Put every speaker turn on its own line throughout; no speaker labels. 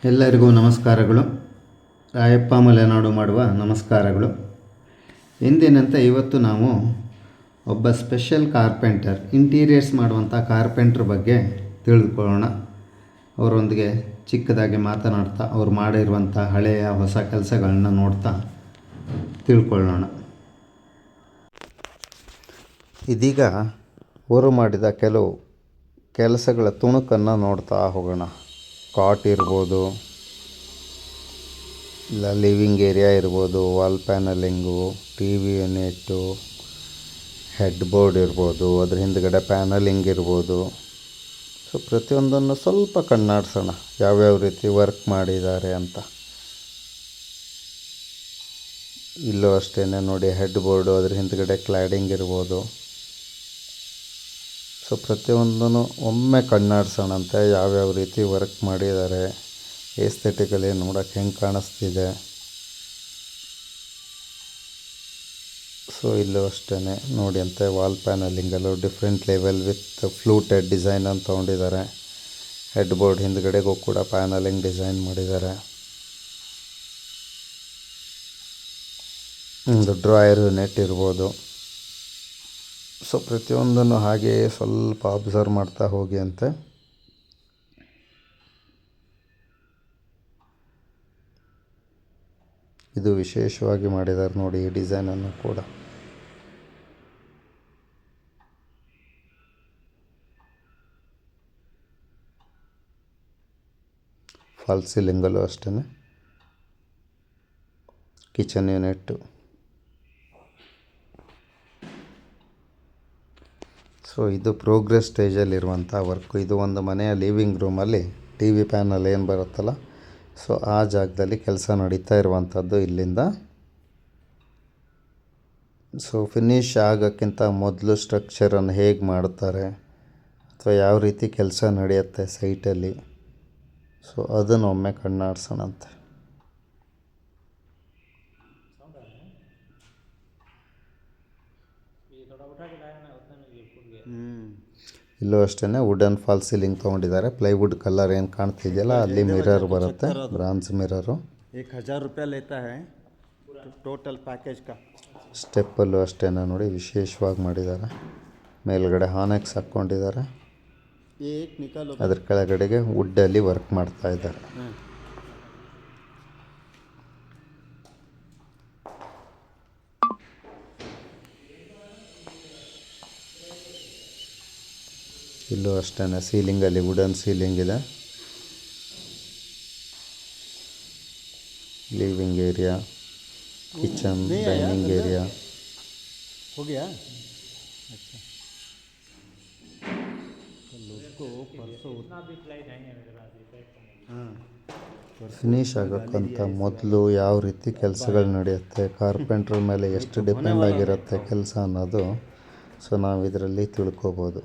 ಎಲ್ಲರಿಗೂ ನಮಸ್ಕಾರಗಳು. ರಾಯಪ್ಪ ಮಲೆನಾಡು ಮಾಡುವ ನಮಸ್ಕಾರಗಳು. ಎಂದಿನಂತೆ ಇವತ್ತು ನಾವು ಒಬ್ಬ ಸ್ಪೆಷಲ್ ಕಾರ್ಪೆಂಟರ್, ಇಂಟೀರಿಯರ್ಸ್ ಮಾಡುವಂಥ ಕಾರ್ಪೆಂಟ್ರ್ ಬಗ್ಗೆ ತಿಳಿದುಕೊಳ್ಳೋಣ. ಅವರೊಂದಿಗೆ ಚಿಕ್ಕದಾಗಿ ಮಾತನಾಡ್ತಾ ಅವ್ರು ಮಾಡಿರುವಂಥ ಹಳೆಯ ಹೊಸ ಕೆಲಸಗಳನ್ನ ನೋಡ್ತಾ ತಿಳ್ಕೊಳ್ಳೋಣ. ಇದೀಗ ಅವರು ಮಾಡಿದ ಕೆಲವು ಕೆಲಸಗಳ ತುಣುಕನ್ನು ನೋಡ್ತಾ ಹೋಗೋಣ. ಕಾಟ್ ಇರ್ಬೋದು, ಇಲ್ಲ ಲಿವಿಂಗ್ ಏರಿಯಾ ಇರ್ಬೋದು, wall panelling, T V unit, head board ಇರ್ಬೋದು, ಅದ್ರ ಹಿಂದ್ಗಡೆ ಪ್ಯಾನಲಿಂಗ್ ಇರ್ಬೋದು. ಸೊ ಪ್ರತಿಯೊಂದನ್ನು ಸ್ವಲ್ಪ ಕಣ್ಣಾಡಿಸೋಣ, ಯಾವ್ಯಾವ ರೀತಿ ವರ್ಕ್ ಮಾಡಿದ್ದಾರೆ ಅಂತ. ಇಲ್ಲೂ ಅಷ್ಟೇ ನೋಡಿ, ಹೆಡ್ ಬೋರ್ಡು, ಅದ್ರ ಹಿಂದ್ಗಡೆ ಕ್ಲಾಡಿಂಗ್ ಇರ್ಬೋದು. ಸೊ ಪ್ರತಿಯೊಂದೂ ಒಮ್ಮೆ ಕಣ್ಣಾಡಿಸೋಣಂತೆ, ಯಾವ್ಯಾವ ರೀತಿ ವರ್ಕ್ ಮಾಡಿದ್ದಾರೆ, ಏಸ್ಥೆಟಿಕಲಿ ನೋಡೋಕ್ಕೆ ಹೆಂಗೆ ಕಾಣಿಸ್ತಿದೆ. ಸೊ ಇಲ್ಲೂ ಅಷ್ಟೇ ನೋಡಿ ಅಂತೆ, ವಾಲ್ ಪ್ಯಾನಲಿಂಗಲ್ಲೂ different level with fluted design ಅಂತ ತೊಗೊಂಡಿದ್ದಾರೆ. ಹೆಡ್ ಬೋರ್ಡ್ ಹಿಂದ್ಗಡೆಗೂ ಕೂಡ ಪ್ಯಾನಲಿಂಗ್ ಡಿಸೈನ್ ಮಾಡಿದ್ದಾರೆ. ಒಂದು ಡ್ರಾಯರ್ ಯೂನಿಟ್ ಇರ್ಬೋದು. ಸೊ ಪ್ರತಿಯೊಂದನ್ನು ಹಾಗೆಯೇ ಸ್ವಲ್ಪ ಅಬ್ಸರ್ವ್ ಮಾಡ್ತಾ ಹೋಗಿ ಅಂತೆ. ಇದು ವಿಶೇಷವಾಗಿ ಮಾಡಿದ್ದಾರೆ ನೋಡಿ ಈ ಡಿಸೈನನ್ನು ಕೂಡ. ಫಾಲ್ ಸೀಲಿಂಗಲ್ಲೂ ಅಷ್ಟೇ ಕಿಚನ್ ಯೂನಿಟ್ಟು. ಸೊ ಇದು ಪ್ರೋಗ್ರೆಸ್ ಸ್ಟೇಜಲ್ಲಿರುವಂಥ ವರ್ಕು. ಇದು ಒಂದು ಮನೆಯ ಲಿವಿಂಗ್ ರೂಮಲ್ಲಿ ಟಿ ವಿ ಪ್ಯಾನಲ್ ಏನು ಬರುತ್ತಲ್ಲ, ಸೊ ಆ ಜಾಗದಲ್ಲಿ ಕೆಲಸ ನಡೀತಾ ಇರುವಂಥದ್ದು ಇಲ್ಲಿಂದ. ಸೊ ಫಿನಿಷ್ ಆಗೋಕ್ಕಿಂತ ಮೊದಲು ಸ್ಟ್ರಕ್ಚರನ್ನು ಹೇಗೆ ಮಾಡ್ತಾರೆ ಅಥವಾ ಯಾವ ರೀತಿ ಕೆಲಸ ನಡೆಯುತ್ತೆ ಸೈಟಲ್ಲಿ, ಸೊ ಅದನ್ನು ಒಮ್ಮೆ ಕಣ್ಣಾಡಿಸೋಣಂತೆ. ಇಲ್ಲೂ ಅಷ್ಟೇ ವುಡನ್ ಫಾಲ್ ಸೀಲಿಂಗ್ ತೊಗೊಂಡಿದ್ದಾರೆ. ಪ್ಲೈವುಡ್ ಕಲರ್ ಏನು ಕಾಣ್ತಿದೆಯಲ್ಲ, ಅಲ್ಲಿ ಮಿರರ್ ಬರುತ್ತೆ, ಬ್ರಾನ್ಸ್ ಮಿರರು.
1000 रुपया लेता है टोटल पैकेज का.
ಸ್ಟೆಪ್ಪಲ್ಲೂ ಅಷ್ಟೇ ನೋಡಿ ವಿಶೇಷವಾಗಿ ಮಾಡಿದ್ದಾರೆ. ಮೇಲ್ಗಡೆ ಹಾನೆಕ್ಸ್ ಹಾಕ್ಕೊಂಡಿದ್ದಾರೆ, ಅದ್ರ ಕೆಳಗಡೆಗೆ ವುಡ್ಡಲ್ಲಿ ವರ್ಕ್ ಮಾಡ್ತಾ ಇದ್ದಾರೆ. ಇಲ್ಲೂ ಅಷ್ಟೇ ಸೀಲಿಂಗಲ್ಲಿ ವುಡನ್ ಸೀಲಿಂಗ್ ಇದೆ. Living area, kitchen, dining area
हो गया. अच्छा, उसको परसों
ಫಿನಿಷ್ ಆಗೋಕ್ಕಂತ ಮೊದಲು ಯಾವ ರೀತಿ ಕೆಲಸಗಳು ನಡೆಯುತ್ತೆ, ಕಾರ್ಪೆಂಟ್ರ್ ಮೇಲೆ ಎಷ್ಟು ಡಿಪೆಂಡ್ ಆಗಿರುತ್ತೆ ಕೆಲಸ ಅನ್ನೋದು, ಸೊ ನಾವು ಇದರಲ್ಲಿ ತಿಳ್ಕೊಬೋದು.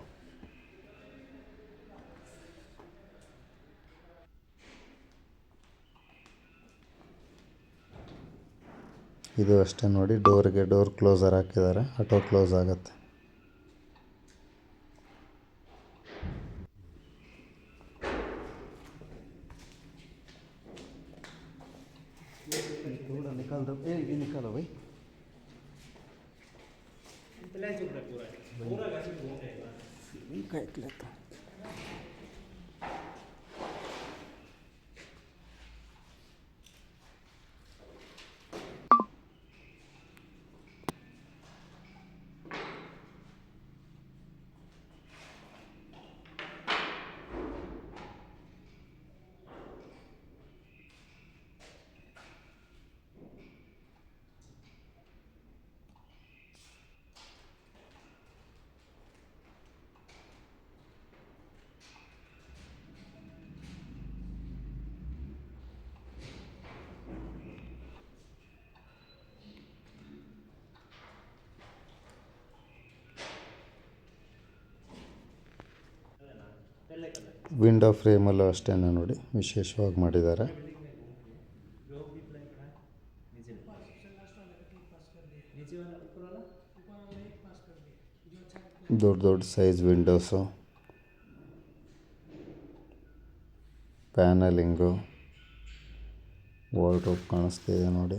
ಇದು ಅಷ್ಟೇ ನೋಡಿ, ಡೋರ್ ಕ್ಲೋಸರ್ ಹಾಕಿದ್ದಾರೆ, ಆಟೋ ಕ್ಲೋಸ್ ಆಗುತ್ತೆ.
निकालो भाई. लेता
ವಿಂಡೋ ಫ್ರೇಮಲ್ಲೂ ಅಷ್ಟೇ ನೋಡಿ ವಿಶೇಷವಾಗಿ ಮಾಡಿದ್ದಾರೆ. ದೊಡ್ಡ ದೊಡ್ಡ ಸೈಜ್ ವಿಂಡೋಸು, ಪ್ಯಾನಲಿಂಗು, ವಾರ್ಡ್ರೋಬ್ ಕಾಣಿಸ್ತಿದೆ ನೋಡಿ.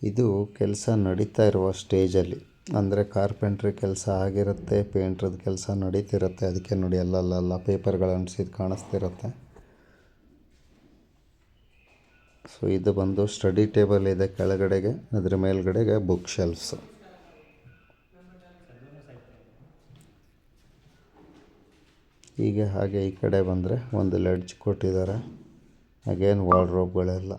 ಇದು ಕೆಲಸ ನಡೀತಾ ಇರುವ ಸ್ಟೇಜಲ್ಲಿ, ಅಂದರೆ ಕಾರ್ಪೆಂಟ್ರಿ ಕೆಲಸ ಆಗಿರುತ್ತೆ, ಪೇಂಟ್ರದ್ದು ಕೆಲಸ ನಡೀತಿರುತ್ತೆ. ಅದಕ್ಕೆ ನೋಡಿ ಅಲ್ಲಲ್ಲ ಪೇಪರ್ಗಳು ಅಂಟಿಸಿದ್ದು ಕಾಣಿಸ್ತಿರುತ್ತೆ. ಸೊ ಇದು ಬಂದು ಸ್ಟಡಿ ಟೇಬಲ್ ಇದೆ ಕೆಳಗಡೆಗೆ, ಅದ್ರ ಮೇಲ್ಗಡೆಗೆ ಬುಕ್ ಶೆಲ್ಫ್ಸ್. ಹೀಗೆ ಹಾಗೆ ಈ ಕಡೆ ಬಂದರೆ ಒಂದು ಲೆಡ್ಜ್ ಕೊಟ್ಟಿದ್ದಾರೆ. ಅಗೇನ್ ವಾರ್ಡ್ರೋಬ್ಗಳೆಲ್ಲ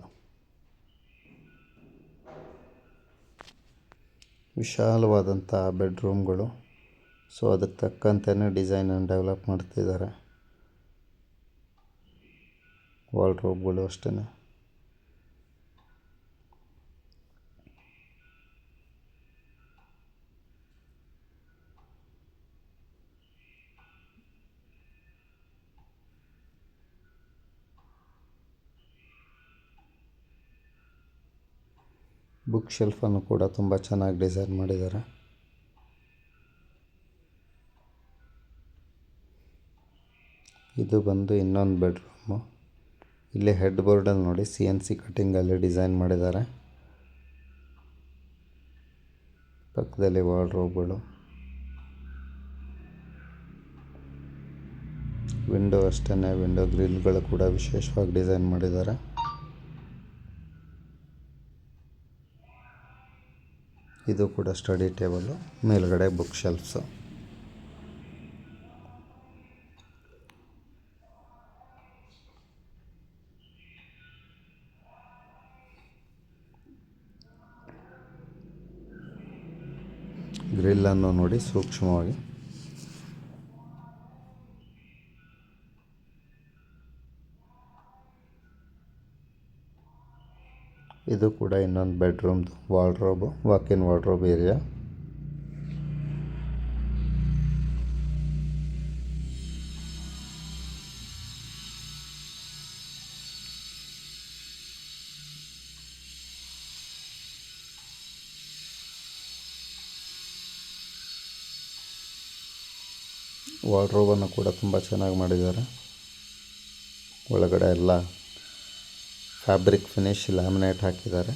ವಿಶಾಲವಾದಂಥ ಬೆಡ್ರೂಮ್ಗಳು. ಸೊ ಅದಕ್ಕೆ ತಕ್ಕಂತೆಯೇ ಡಿಸೈನನ್ನು ಡೆವಲಪ್ ಮಾಡ್ತಿದ್ದಾರೆ. ವಾರ್ಡ್ರೋಬ್ಗಳು ಅಷ್ಟೇ. ಬುಕ್ ಶೆಲ್ಫನ್ನು ಕೂಡ ತುಂಬ ಚೆನ್ನಾಗಿ ಡಿಸೈನ್ ಮಾಡಿದ್ದಾರೆ. ಇದು ಬಂದು ಇನ್ನೊಂದು ಬೆಡ್ರೂಮು. ಇಲ್ಲಿ ಹೆಡ್ ಬೋರ್ಡಲ್ಲಿ ನೋಡಿ CNC ಕಟ್ಟಿಂಗಲ್ಲಿ ಡಿಸೈನ್ ಮಾಡಿದ್ದಾರೆ. ಪಕ್ಕದಲ್ಲಿ ವಾರ್ಡ್ರೋಬ್ಗಳು, ವಿಂಡೋ ಅಷ್ಟೇ, ವಿಂಡೋ ಗ್ರಿಲ್ಗಳು ಕೂಡ ವಿಶೇಷವಾಗಿ ಡಿಸೈನ್ ಮಾಡಿದ್ದಾರೆ. ಇದು ಕೂಡ ಸ್ಟಡಿ ಟೇಬಲ್ಲು, ಮೇಲ್ಗಡೆ ಬುಕ್ ಶೆಲ್ಫ್ಸು. ಗ್ರಿಲ್ಲನ್ನು ನೋಡಿ ಸೂಕ್ಷ್ಮವಾಗಿ. ಇದು ಕೂಡ ಇನ್ನೊಂದು ಬೆಡ್ರೂಮ್ದು ವಾರ್ಡ್ರೋಬು, ವಾಕ್-ಇನ್ ವಾರ್ಡ್ರೋಬ್ ಏರಿಯಾ. ವಾರ್ಡ್ರೋಬನ್ನು ಕೂಡ ತುಂಬ ಚೆನ್ನಾಗಿ ಮಾಡಿದ್ದಾರೆ. ಒಳಗಡೆ ಎಲ್ಲ ಫ್ಯಾಬ್ರಿಕ್ ಫಿನಿಶ್ ಲ್ಯಾಮಿನೇಟ್ ಹಾಕಿದ್ದಾರೆ.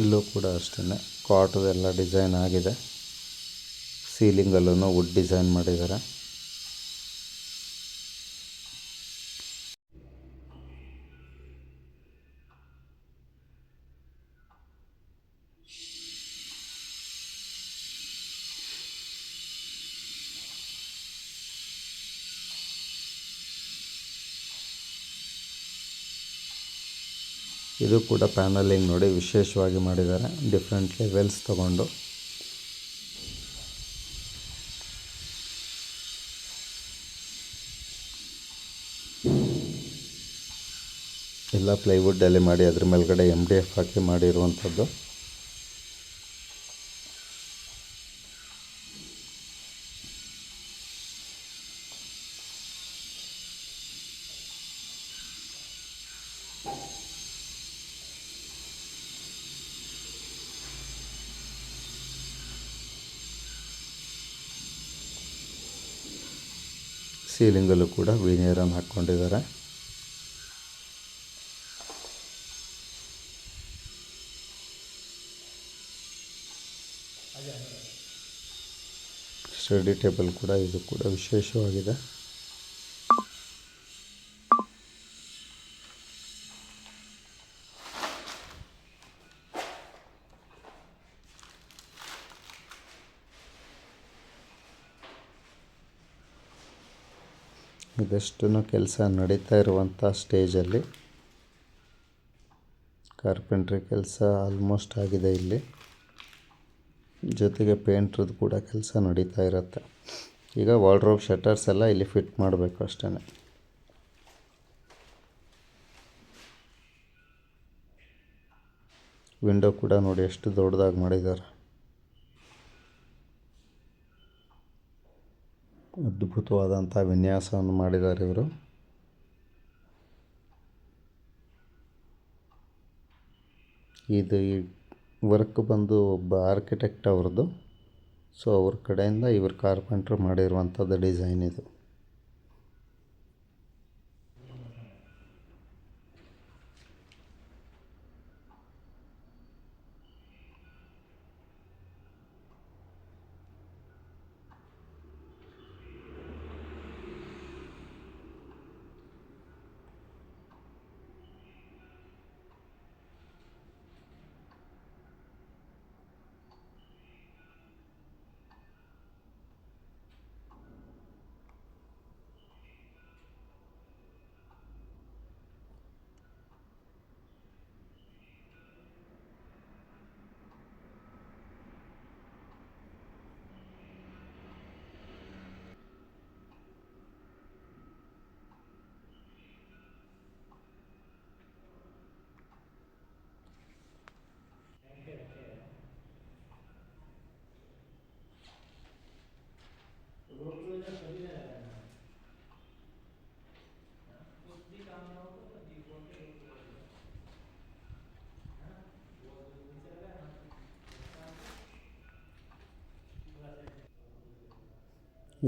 ಇಲ್ಲೂ ಕೂಡ ಅಷ್ಟೇ ಕಾಟದೆಲ್ಲ ಡಿಸೈನ್ ಆಗಿದೆ. ಸೀಲಿಂಗಲ್ಲೂ ವುಡ್ ಡಿಸೈನ್ ಮಾಡಿದ್ದಾರೆ. ಇದು ಕೂಡ ಪ್ಯಾನಲಿಂಗ್ ನೋಡಿ ವಿಶೇಷವಾಗಿ ಮಾಡಿದ್ದಾರೆ, ಡಿಫ್ರೆಂಟ್ ಲೆವೆಲ್ಸ್ ತಗೊಂಡು. ಎಲ್ಲ ಪ್ಲೈವುಡ್ಡಲ್ಲಿ ಮಾಡಿ ಅದ್ರ ಮೇಲ್ಗಡೆ MDF ಹಾಕಿ ಮಾಡಿರುವಂಥದ್ದು. ಸೀಲಿಂಗಲ್ಲೂ ಕೂಡ ವಿನಿಯರನ್ನು ಹಾಕ್ಕೊಂಡಿದ್ದಾರೆ. ಸ್ಟಡಿ ಟೇಬಲ್ ಕೂಡ ಇದು ಕೂಡ ವಿಶೇಷವಾಗಿದೆ. ಇದಷ್ಟು ಕೆಲಸ ನಡೀತಾ ಇರುವಂಥ ಸ್ಟೇಜಲ್ಲಿ ಕಾರ್ಪೆಂಟ್ರಿ ಕೆಲಸ ಆಲ್ಮೋಸ್ಟ್ ಆಗಿದೆ. ಇಲ್ಲಿ ಜೊತೆಗೆ ಪೇಂಟ್ರದ್ದು ಕೂಡ ಕೆಲಸ ನಡೀತಾ ಇರುತ್ತೆ. ಈಗ ವಾರ್ಡ್ರೋಬ್ ಶಟರ್ಸ್ ಎಲ್ಲ ಇಲ್ಲಿ ಫಿಟ್ ಮಾಡಬೇಕು ಅಷ್ಟೇ. ವಿಂಡೋ ಕೂಡ ನೋಡಿ ಎಷ್ಟು ದೊಡ್ಡದಾಗಿ ಮಾಡಿದ್ದಾರೆ. ಅದ್ಭುತವಾದಂಥ ವಿನ್ಯಾಸವನ್ನು ಮಾಡಿದ್ದಾರೆ ಇವರು. ಇದು ಈ ವರ್ಕ್ ಬಂದು ಒಬ್ಬ ಆರ್ಕಿಟೆಕ್ಟ್ ಅವ್ರದ್ದು. ಸೊ ಅವ್ರ ಕಡೆಯಿಂದ ಇವರು ಕಾರ್ಪೆಂಟ್ರ್ ಮಾಡಿರುವಂಥದ್ದು ಡಿಸೈನ್ ಇದು.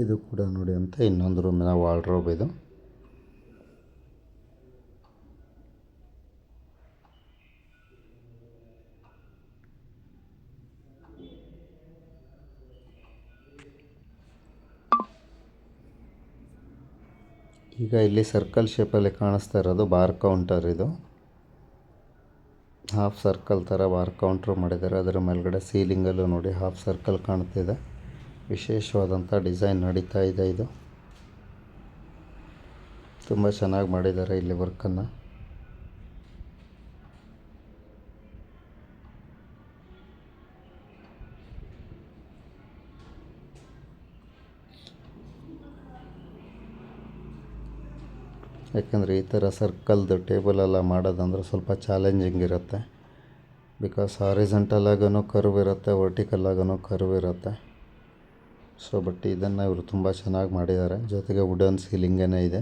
ಇದು ಕೂಡ ನೋಡಿ ಅಂತ ಇನ್ನೊಂದು ರೂಮಿನ ವಾರ್ಡ್ರೋಬ್ ಇದು. ಈಗ ಇಲ್ಲಿ ಸರ್ಕಲ್ ಶೇಪಲ್ಲಿ ಕಾಣಿಸ್ತಾ ಇರೋದು ಬಾರ್ ಕೌಂಟರ್. ಇದು ಹಾಫ್ ಸರ್ಕಲ್ ಥರ ಬಾರ್ ಕೌಂಟ್ರ್ ಮಾಡಿದ್ದಾರೆ. ಅದರ ಮೇಲ್ಗಡೆ ಸೀಲಿಂಗಲ್ಲೂ ನೋಡಿ ಹಾಫ್ ಸರ್ಕಲ್ ಕಾಣ್ತಿದೆ. ವಿಶೇಷವಾದಂಥ ಡಿಸೈನ್ ನಡೀತಾ ಇದೆ. ಇದು ತುಂಬ ಚೆನ್ನಾಗಿ ಮಾಡಿದ್ದಾರೆ ಇಲ್ಲಿ ವರ್ಕನ್ನು. ಯಾಕೆಂದರೆ ಈ ಥರ ಸರ್ಕಲ್ದು ಟೇಬಲೆಲ್ಲ ಮಾಡೋದಂದ್ರೆ ಸ್ವಲ್ಪ ಚಾಲೆಂಜಿಂಗ್ ಇರುತ್ತೆ. ಬಿಕಾಸ್ ಹಾರಿಜೆಂಟಲಾಗೂ ಕರ್ವ್ ಇರುತ್ತೆ, ವರ್ಟಿಕಲಾಗೂ ಕರ್ವ್ ಇರುತ್ತೆ. ಸೊ ಬಟ್ ಇದನ್ನು ಇವರು ತುಂಬ ಚೆನ್ನಾಗಿ ಮಾಡಿದ್ದಾರೆ. ಜೊತೆಗೆ ವುಡನ್ ಸೀಲಿಂಗೇ ಇದೆ.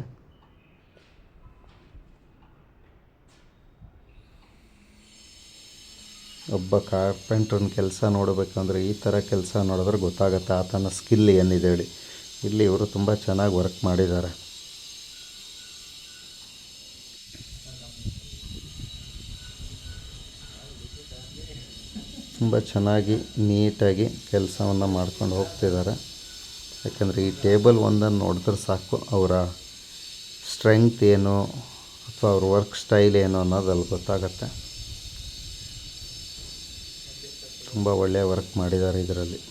ಒಬ್ಬ ಕಾರ್ಪೆಂಟ್ರನ್ನ ಕೆಲಸ ನೋಡಬೇಕಂದ್ರೆ ಈ ಥರ ಕೆಲಸ ನೋಡಿದ್ರೆ ಗೊತ್ತಾಗುತ್ತೆ ಆತನ ಸ್ಕಿಲ್ ಏನಿದೆ ಹೇಳಿ. ಇಲ್ಲಿ ಇವರು ತುಂಬ ಚೆನ್ನಾಗಿ ವರ್ಕ್ ಮಾಡಿದ್ದಾರೆ. ತುಂಬ ಚೆನ್ನಾಗಿ ನೀಟಾಗಿ ಕೆಲಸವನ್ನು ಮಾಡ್ಕೊಂಡು ಹೋಗ್ತಿದ್ದಾರೆ. ಯಾಕೆಂದರೆ ಈ ಟೇಬಲ್ ಒಂದನ್ನು ನೋಡಿದ್ರೆ ಸಾಕು ಅವರ ಸ್ಟ್ರೆಂಗ್ತ್ ಏನು ಅಥವಾ ಅವ್ರ ವರ್ಕ್ ಸ್ಟೈಲ್ ಏನು ಅನ್ನೋದು ಅಲ್ಲಿ ಗೊತ್ತಾಗತ್ತೆ. ತುಂಬ ಒಳ್ಳೆಯ ವರ್ಕ್ ಮಾಡಿದ್ದಾರೆ ಇದರಲ್ಲಿ.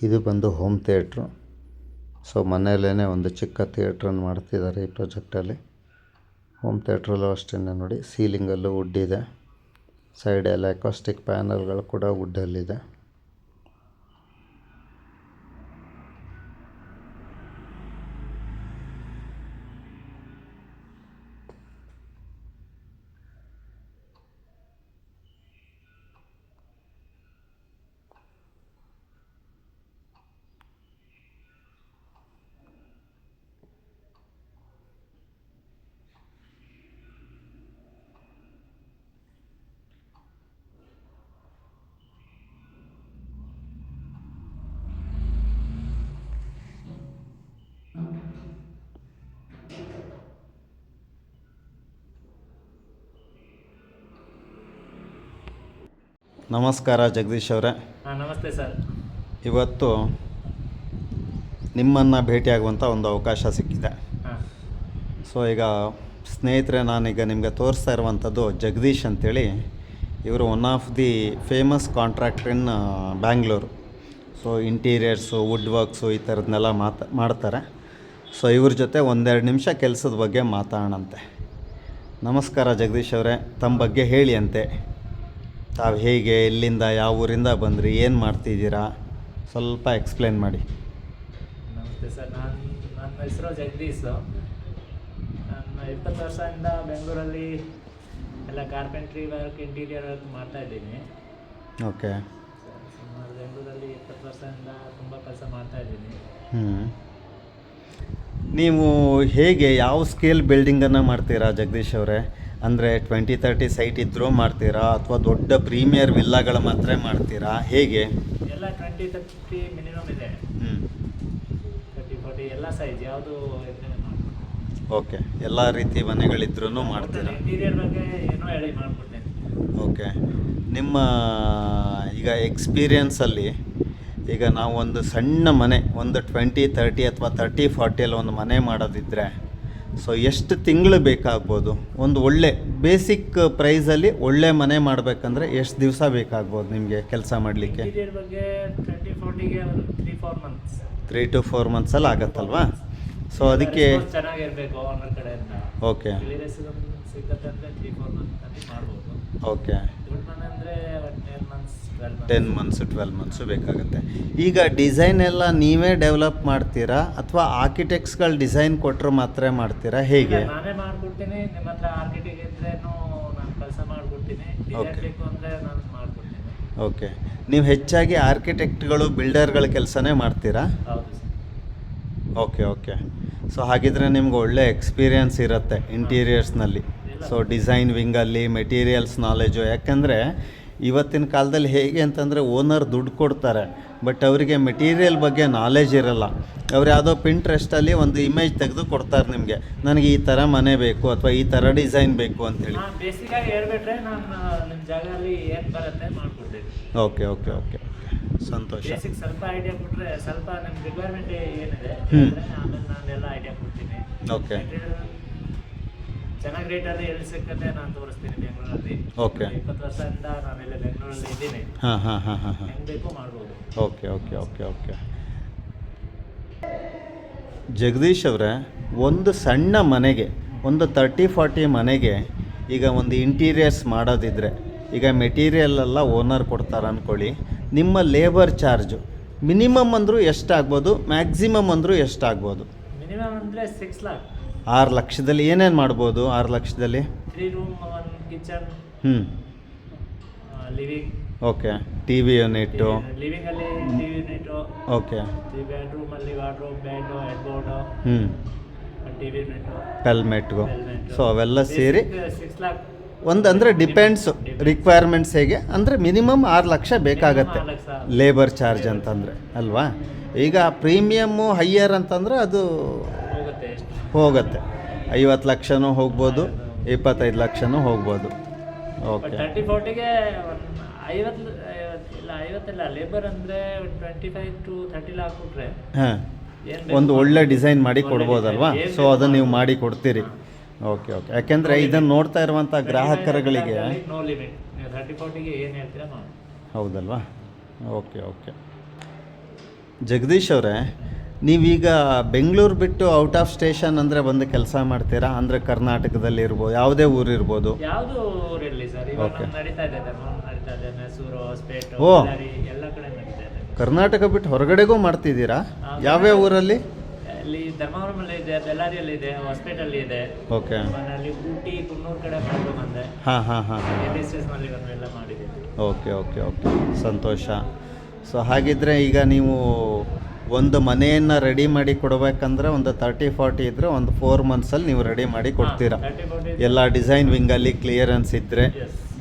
ಇದು ಬಂದು ಹೋಮ್ ಥಿಯೇಟ್ರು. ಸೊ ಮನೆಯಲ್ಲೇ ಒಂದು ಚಿಕ್ಕ ಥಿಯೇಟ್ರನ್ನು ಮಾಡ್ತಿದ್ದಾರೆ ಈ ಪ್ರಾಜೆಕ್ಟಲ್ಲಿ. ಹೋಮ್ ಥಿಯೇಟ್ರಲ್ಲೂ ಅಷ್ಟೇ ನೋಡಿ, ಸೀಲಿಂಗಲ್ಲೂ ವುಡ್ ಇದೆ. ಸೈಡೆಲ್ಲ ಅಕಾಸ್ಟಿಕ್ ಪ್ಯಾನಲ್ಗಳು ಕೂಡ ವುಡ್ಡಲ್ಲಿದೆ. ನಮಸ್ಕಾರ ಜಗದೀಶ್ ಅವರೇ.
ಹಾಂ ನಮಸ್ತೆ ಸರ್.
ಇವತ್ತು ನಿಮ್ಮನ್ನು ಭೇಟಿಯಾಗುವಂಥ ಒಂದು ಅವಕಾಶ ಸಿಕ್ಕಿದೆ.
ಹಾಂ
ಸೊ ಈಗ ಸ್ನೇಹಿತರೆ, ನಾನೀಗ ನಿಮಗೆ ತೋರಿಸ್ತಾ ಇರುವಂಥದ್ದು ಜಗದೀಶ್ ಅಂತೇಳಿ. ಇವರು one of the famous contractor in Bangalore. So interiors, wood works ಈ ಥರದನ್ನೆಲ್ಲ ಮಾಡ್ತಾರೆ. ಸೊ ಇವ್ರ ಜೊತೆ ಒಂದೆರಡು ನಿಮಿಷ ಕೆಲಸದ ಬಗ್ಗೆ ಮಾತಾಡೋಣಂತೆ. ನಮಸ್ಕಾರ ಜಗದೀಶ್ ಅವರೇ, ತಮ್ಮ ಬಗ್ಗೆ ಹೇಳಿ ಅಂತೆ. ತಾವು ಹೇಗೆ, ಎಲ್ಲಿಂದ, ಯಾವ ಊರಿಂದ ಬಂದ್ರಿ, ಏನು ಮಾಡ್ತಿದ್ದೀರಾ, ಸ್ವಲ್ಪ ಎಕ್ಸ್ಪ್ಲೇನ್ ಮಾಡಿ.
ನಮಸ್ತೆ ಸರ್. ನನ್ನ ಹೆಸರು ಜಗದೀಶ್. ನಾನು 20 ವರ್ಷದಿಂದ ಬೆಂಗಳೂರಲ್ಲಿ ಎಲ್ಲ ಕಾರ್ಪೆಂಟ್ರಿ ವರ್ಕ್, ಇಂಟೀರಿಯರ್ ವರ್ಕ್ ಮಾಡ್ತಾಯಿದ್ದೀನಿ.
ಓಕೆ.
ಸುಮಾರು ಬೆಂಗಳೂರಲ್ಲಿ 20 ವರ್ಷದಿಂದ ತುಂಬ ಕೆಲಸ ಮಾಡ್ತಾಯಿದ್ದೀನಿ.
ನೀವು ಹೇಗೆ, ಯಾವ ಸ್ಕೇಲ್ ಬಿಲ್ಡಿಂಗನ್ನು ಮಾಡ್ತೀರಾ ಜಗದೀಶ್ ಅವರೇ? ಅಂದರೆ 20-30 ಸೈಟ್ ಇದ್ದರೂ ಮಾಡ್ತೀರಾ, ಅಥವಾ ದೊಡ್ಡ ಪ್ರೀಮಿಯರ್ ವಿಲ್ಲಾಗಳ ಮಾತ್ರ ಮಾಡ್ತೀರಾ, ಹೇಗೆ?
ಎಲ್ಲ 20-30 ಮಿನಿಮಮ್ ಇದೆ. 30-40 ಎಲ್ಲ ಸೈಜ್ ಯಾವುದು ಇದ್ರೆ ಮಾಡ್ತೀನಿ.
ಓಕೆ, ಎಲ್ಲ ರೀತಿ ಮನೆಗಳಿದ್ರೂ ಮಾಡ್ತೀರಾ?
ಇಂಟೀರಿಯರ್ ಬಗ್ಗೆ ಏನೋ ಹೇಳಿ ಮಾಡಿಕೊಡ್ತೇನೆ.
ಓಕೆ. ನಿಮ್ಮ ಈಗ ಎಕ್ಸ್ಪೀರಿಯನ್ಸಲ್ಲಿ, ಈಗ ನಾವು ಒಂದು ಸಣ್ಣ ಮನೆ, ಒಂದು 20-30 ಅಥವಾ 30-40 ಒಂದು ಮನೆ ಮಾಡೋದಿದ್ದರೆ, ಸೊ ಎಷ್ಟು ತಿಂಗಳು ಬೇಕಾಗ್ಬೋದು? ಒಂದು ಒಳ್ಳೆ ಬೇಸಿಕ್ ಪ್ರೈಸಲ್ಲಿ ಒಳ್ಳೆ ಮನೆ ಮಾಡಬೇಕಂದ್ರೆ ಎಷ್ಟು ದಿವಸ ಬೇಕಾಗ್ಬೋದು ನಿಮಗೆ ಕೆಲಸ ಮಾಡಲಿಕ್ಕೆ?
ಇಂಟೀರಿಯರ್ ಬಗ್ಗೆ 20-40ಗೆ ಒಂದು 3-4 ಮಂತ್ಸ್.
3 to 4 ಮಂತ್ಸಲ್ಲಿ ಆಗುತ್ತಲ್ವಾ? ಸೊ ಅದಕ್ಕೆ
ಚೆನ್ನಾಗಿರಬೇಕು ಓನರ್ ಕಡೆಯಿಂದ.
ಓಕೆ.
ಕ್ಲಿಯರೆನ್ಸ್ ಸಿಗುತ್ತೆ ಅಂದರೆ 3-4 ಮಂತ್ಸಲ್ಲಿ ಮಾಡ್ಬೋದು.
ಓಕೆ.
ದೊಡ್ಡ ಮನೆ ಅಂದರೆ
10 months 12 months ಬೇಕಾಗುತ್ತೆ. ಈಗ ಡಿಸೈನ್ ಎಲ್ಲ ನೀವೇ ಡೆವಲಪ್ ಮಾಡ್ತೀರಾ, ಅಥವಾ ಆರ್ಕಿಟೆಕ್ಟ್ಸ್ಗಳು ಡಿಸೈನ್ ಕೊಟ್ಟರು ಮಾತ್ರ ಮಾಡ್ತೀರಾ, ಹೇಗೆ?
ನಾನೇ ಮಾಡ್ಕೊಡ್ತೀನಿ. ನಿಮ್ಮ ಹತ್ರ ಆರ್ಕಿಟೆಕ್ಟ್ ಇದ್ರೇನು ನಾನು ಕೆಲಸ ಮಾಡ್ಕೊಡ್ತೀನಿ. ಡಿಸೈನ್ ಬೇಕು ಅಂದರೆ ನಾನು ಮಾಡ್ಕೊಡ್ತೀನಿ.
ಓಕೆ. ನೀವು ಹೆಚ್ಚಾಗಿ ಆರ್ಕಿಟೆಕ್ಟ್ಗಳು, ಬಿಲ್ಡರ್ಗಳ ಕೆಲಸನೇ ಮಾಡ್ತೀರಾ?
ಹೌದು ಸರ್.
Okay okay. ಸೊ ಹಾಗಿದ್ರೆ ನಿಮ್ಗೆ ಒಳ್ಳೆ ಎಕ್ಸ್ಪೀರಿಯನ್ಸ್ ಇರುತ್ತೆ ಇಂಟೀರಿಯರ್ಸ್ನಲ್ಲಿ. ಸೊ ಡಿಸೈನ್ ವಿಂಗಲ್ಲಿ ಮೆಟೀರಿಯಲ್ಸ್ ನಾಲೆಜು, ಯಾಕಂದರೆ ಇವತ್ತಿನ ಕಾಲದಲ್ಲಿ ಹೇಗೆ ಅಂತಂದರೆ ಓನರ್ ದುಡ್ಡು ಕೊಡ್ತಾರೆ, ಬಟ್ ಅವರಿಗೆ ಮೆಟೀರಿಯಲ್ ಬಗ್ಗೆ ನಾಲೆಜ್ ಇರಲ್ಲ. ಅವ್ರು ಯಾವುದೋ ಪಿಂಟ್ರೆಸ್ಟಲ್ಲಿ ಒಂದು ಇಮೇಜ್ ತೆಗೆದು ಕೊಡ್ತಾರೆ ನಿಮಗೆ, ನನಗೆ ಈ ಥರ ಮನೆ ಬೇಕು ಅಥವಾ ಈ ಥರ ಡಿಸೈನ್ ಬೇಕು ಅಂತೇಳಿ.
ಬೇಸಿಕಾಗಿ ಹೇಳ್ಬಿಟ್ರೆ ನಾನು ನಿಮ್ಮ ಜಾಗದಲ್ಲಿ ಏನು ಬರುತ್ತೆ ಮಾಡ್ಕೊಡ್ತೀನಿ.
ಓಕೆ ಓಕೆ ಓಕೆ ಸಂತೋಷ.
ಬೇಸಿಕ್ ಸ್ವಲ್ಪ ಐಡಿಯಾ ಕೊಟ್ಟರೆ, ಸ್ವಲ್ಪ ನಿಮ್ಮ ರಿಕ್ವೈರ್ಮೆಂಟ್ ಏನಿದೆ ಆಮೇಲೆ ನಾನೆಲ್ಲ ಐಡಿಯಾ ಕೊಡ್ತೀನಿ.
ಓಕೆ.
ಚೆನ್ನಾಗಿ ರೇಟಲ್ಲಿ ಎಲ್ಲಿ ಸಿಕ್ಕತ್ತೆ ನಾನು ತೋರಿಸ್ತೀನಿ ಬೆಂಗಳೂರಲ್ಲಿ.
ಓಕೆ.
20 ವರ್ಷದಿಂದ ನಾನೆಲ್ಲ ಬೆಂಗಳೂರಲ್ಲಿ ಇದ್ದೀನಿ.
ಹಾಂ ಹಾಂ ಹಾಂ ಹಾಂ ಹಾಂ.
ಹೆಂಗೆ ಬೇಕು ಮಾಡ್ಬೋದು.
Okay okay okay okay. Jagadish ಅವರೇ, ಒಂದು ಸಣ್ಣ ಮನೆಗೆ, ಒಂದು 30-40 ಮನೆಗೆ ಈಗ ಒಂದು ಇಂಟೀರಿಯರ್ಸ್ ಮಾಡೋದಿದ್ರೆ, ಈಗ ಮೆಟೀರಿಯಲ್ ಎಲ್ಲ ಓನರ್ ಕೊಡ್ತಾರೆ ಅಂದ್ಕೊಳ್ಳಿ, ನಿಮ್ಮ ಲೇಬರ್ ಚಾರ್ಜು ಮಿನಿಮಮ್ ಅಂದರೂ ಎಷ್ಟಾಗ್ಬೋದು, ಮ್ಯಾಕ್ಸಿಮಮ್ ಅಂದರೂ ಎಷ್ಟಾಗ್ಬೋದು?
ಮಿನಿಮಮ್ ಅಂದರೆ 6 lakhs.
6 ಲಕ್ಷದಲ್ಲಿ ಏನೇನು ಮಾಡ್ಬೋದು? 6 ಲಕ್ಷದಲ್ಲಿ
3 room, 1 kitchen, living.
Okay. T V unit.
ಲಿವಿಂಗಲ್ಲಿ ಟಿ ವಿ ಯೂನಿಟು.
ಓಕೆ.
3 ಬೆಡ್ರೂಮಲ್ಲಿ wardrobe, bed, headboard, T V unit,
ಹೆಲ್ಮೆಟ್ಗು. ಸೊ ಅವೆಲ್ಲ ಸೇರಿ
6 lakhs.
ಒಂದು ಅಂದರೆ ಡಿಪೆಂಡ್ಸು ರಿಕ್ವೈರ್ಮೆಂಟ್ಸ್ ಹೇಗೆ ಅಂದರೆ ಮಿನಿಮಮ್ 6 ಲಕ್ಷ ಬೇಕಾಗತ್ತೆ ಲೇಬರ್ ಚಾರ್ಜ್ ಅಂತಂದರೆ ಅಲ್ವಾ? ಈಗ ಪ್ರೀಮಿಯಮ್ಮು ಹೈಯರ್ ಅಂತಂದರೆ ಅದು ಹೋಗುತ್ತೆ. 50 ಲಕ್ಷನೂ ಹೋಗ್ಬೋದು, 25 ಲಕ್ಷನೂ ಹೋಗ್ಬೋದು. ಓಕೆ.
30-40ಗೆ 50 ಇಲ್ಲ ಲೇಬರ್ ಅಂದರೆ 25 to 30 lakh ಕೊಟ್ಟರೆ
ಹಾಂ, ಒಂದು ಒಳ್ಳೆ ಡಿಸೈನ್ ಮಾಡಿ ಕೊಡ್ಬೋದಲ್ವಾ? ಸೊ ಅದನ್ನು ನೀವು ಮಾಡಿ ಕೊಡ್ತೀರಿ. Okay okay. ಯಾಕೆಂದರೆ ಇದನ್ನು ನೋಡ್ತಾ ಇರುವಂಥ ಗ್ರಾಹಕರುಗಳಿಗೆ
ನೋ ಲಿಮಿಟ್. 30-40ಗೆ ಏನು ಹೇಳ್ತೀರಾ ಮಾಡಿ.
ಹೌದಲ್ವಾ? Okay okay. ಜಗದೀಶ್ ಅವರೇ, ನೀವೀಗ ಬೆಂಗಳೂರು ಬಿಟ್ಟು ಔಟ್ ಆಫ್ ಸ್ಟೇಷನ್ ಅಂದರೆ ಬಂದು ಕೆಲಸ ಮಾಡ್ತೀರಾ? ಅಂದರೆ ಕರ್ನಾಟಕದಲ್ಲಿ ಇರ್ಬೋದು, ಯಾವುದೇ ಊರು ಇರ್ಬೋದು.
ಯಾವುದು ಊರಿರಲಿ ಸರ್, ಇವಾಗ
Okay.
ನಡೀತಾ ಇದೆ, ಧರ್ಮವರ ನಡೀತಾ ಇದೆ, ಮೈಸೂರು, ಹೊಸಪೇಟೆ,
ಓ.
ಬಳ್ಳಾರಿ ಎಲ್ಲ ಕಡೆ ನಡೀತಾ ಇದೆ.
ಕರ್ನಾಟಕ ಬಿಟ್ಟು ಹೊರಗಡೆಗೂ ಮಾಡ್ತಿದ್ದೀರಾ? ಯಾವ್ಯಾವ ಊರಲ್ಲಿ?
ಇಲ್ಲಿ ಧರ್ಮವರಮಲ್ಲಿ ಇದೆ, ಬೆಳ್ಳಾರಿಯಲ್ಲಿ ಇದೆ, ಹೊಸಪೇಟಲ್ಲಿ ಇದೆ.
ಓಕೆ.
ಅಲ್ಲಿ ಊಟಿ, ಕುನ್ನೂರು ಕಡೆ ಮಾಡ್ಬೇಕು ಬಂದೆ.
ಹಾಂ ಹಾಂ ಹಾಂ ಹಾಂ.
ನಲ್ಲಿ ಎಲ್ಲ ಮಾಡಿದ್ದೀವಿ.
ಓಕೆ ಓಕೆ ಓಕೆ ಸಂತೋಷ. ಸೊ ಹಾಗಿದ್ದರೆ ಈಗ ನೀವು ಒಂದು ಮನೆಯನ್ನು ರೆಡಿ ಮಾಡಿ ಕೊಡಬೇಕಂದ್ರೆ ಒಂದು 30-40 ಇದ್ದರೆ ಒಂದು 4 ಮಂತ್ಸಲ್ಲಿ ನೀವು ರೆಡಿ ಮಾಡಿ ಕೊಡ್ತೀರಾ?
30-40
ಎಲ್ಲ ಡಿಸೈನ್ ವಿಂಗಲ್ಲಿ ಕ್ಲಿಯರೆನ್ಸ್ ಇದ್ದರೆ,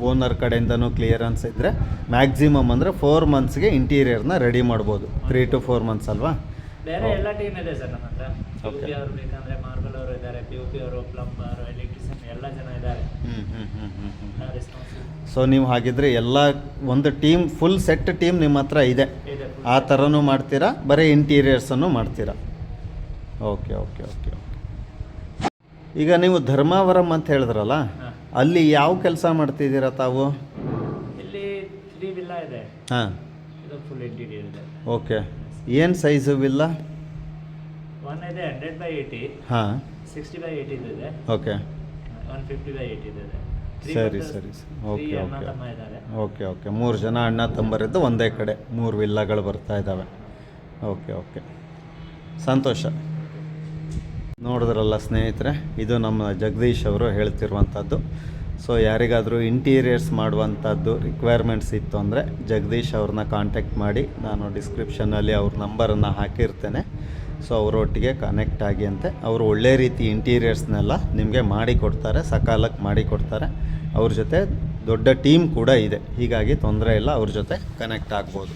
ಓನರ್ ಕಡೆಯಿಂದನೂ ಕ್ಲಿಯರೆನ್ಸ್ ಇದ್ದರೆ, ಮ್ಯಾಕ್ಸಿಮಮ್ ಅಂದರೆ 4 ಮಂತ್ಸ್ಗೆ ಇಂಟೀರಿಯರ್ನ ರೆಡಿ ಮಾಡ್ಬೋದು. 3 to 4 ಮಂತ್ಸ್ ಅಲ್ವಾ?
ಬೇರೆ ಎಲ್ಲ ಟೀಮ್ ಇದೆ ಸರ್ ನಮ್ಮ ಹತ್ರ.
Okay.
PUP ಅವರು ಬೇಕಂದ್ರೆ ಮಾರ್ಬಲ್ ಅವರು ಇದ್ದಾರೆ, PUP ಅವರು, ಪ್ಲಂಬರ್, ಎಲೆಕ್ಟ್ರಿಷಿಯನ್ ಎಲ್ಲ ಜನ ಇದ್ದಾರೆ, ಎಲ್ಲ ರೆಸ್ಪಾನ್ಸಿಬಲ್
ಸೊ ನೀವು ಹಾಗಿದ್ರೆ ಎಲ್ಲ ಒಂದು ಟೀಮ್ ಫುಲ್ ಸೆಟ್ ಟೀಮ್ ನಿಮ್ಮ ಹತ್ರ ಇದೆ,
ಇದೆ.
ಆ ಥರನೂ ಮಾಡ್ತೀರಾ, ಬರೀ ಇಂಟೀರಿಯರ್ಸನ್ನು ಮಾಡ್ತೀರಾ? Okay okay okay okay. ಈಗ ನೀವು ಧರ್ಮಾವರಂ ಅಂತ ಹೇಳಿದ್ರಲ್ಲ,
ಹಾಂ.
ಅಲ್ಲಿ ಯಾವ ಕೆಲಸ ಮಾಡ್ತಿದ್ದೀರಾ ತಾವು?
ಇಲ್ಲಿ 3 ವಿಲ್ಲಾ ಇದೆ,
ಹಾಂ,
ಇದು ಫುಲ್ ಇಂಟೀರಿಯರ್ ಇದೆ.
ಓಕೆ. ಏನು ಸೈಜು ವಿಲ್ಲ?
ಒನ್ ಇದೆ 100/80,
ಹಾಂ,
60/80 ಇದೆ,
ಓಕೆ.
150/80 ಇದೆ.
ಸರಿ ಸರಿ ಸರಿ, ಓಕೆ
ಅಣ್ಣ
ಓಕೆ
ತಮ್ಮ ಇದ್ದಾರೆ.
Okay okay. 3 ಜನ ಅಣ್ಣ ತಮ್ಮರಿದ್ದು ಒಂದೇ ಕಡೆ 3 ವಿಲ್ಲಾಗಳು ಬರ್ತಾ ಇದ್ದಾವೆ. ಓಕೆ ಓಕೆ, ಸಂತೋಷ. ನೋಡಿದ್ರಲ್ಲ ಸ್ನೇಹಿತರೆ, ಇದು ನಮ್ಮ ಜಗದೀಶ್ ಅವರು ಹೇಳ್ತಿರುವಂಥದ್ದು. ಸೊ ಯಾರಿಗಾದರೂ ಇಂಟೀರಿಯರ್ಸ್ ಮಾಡುವಂಥದ್ದು ರಿಕ್ವೈರ್ಮೆಂಟ್ಸ್ ಇತ್ತು ಅಂದರೆ ಜಗದೀಶ್ ಅವ್ರನ್ನ ಕಾಂಟ್ಯಾಕ್ಟ್ ಮಾಡಿ, ನಾನು ಡಿಸ್ಕ್ರಿಪ್ಷನಲ್ಲಿ ಅವ್ರ ನಂಬರನ್ನು ಹಾಕಿರ್ತೇನೆ. ಸೊ ಅವರೊಟ್ಟಿಗೆ ಕನೆಕ್ಟ್ ಆಗಿ ಅಂತೆ. ಅವರು ಒಳ್ಳೆ ರೀತಿ ಇಂಟೀರಿಯರ್ಸ್ನೆಲ್ಲ ನಿಮಗೆ ಮಾಡಿಕೊಡ್ತಾರೆ, ಸಕಾಲಕ್ಕೆ ಮಾಡಿಕೊಡ್ತಾರೆ. ಅವ್ರ ಜೊತೆ ದೊಡ್ಡ ಟೀಮ್ ಕೂಡ ಇದೆ, ಹೀಗಾಗಿ ತೊಂದರೆ ಇಲ್ಲ, ಅವ್ರ ಜೊತೆ ಕನೆಕ್ಟ್ ಆಗ್ಬೋದು.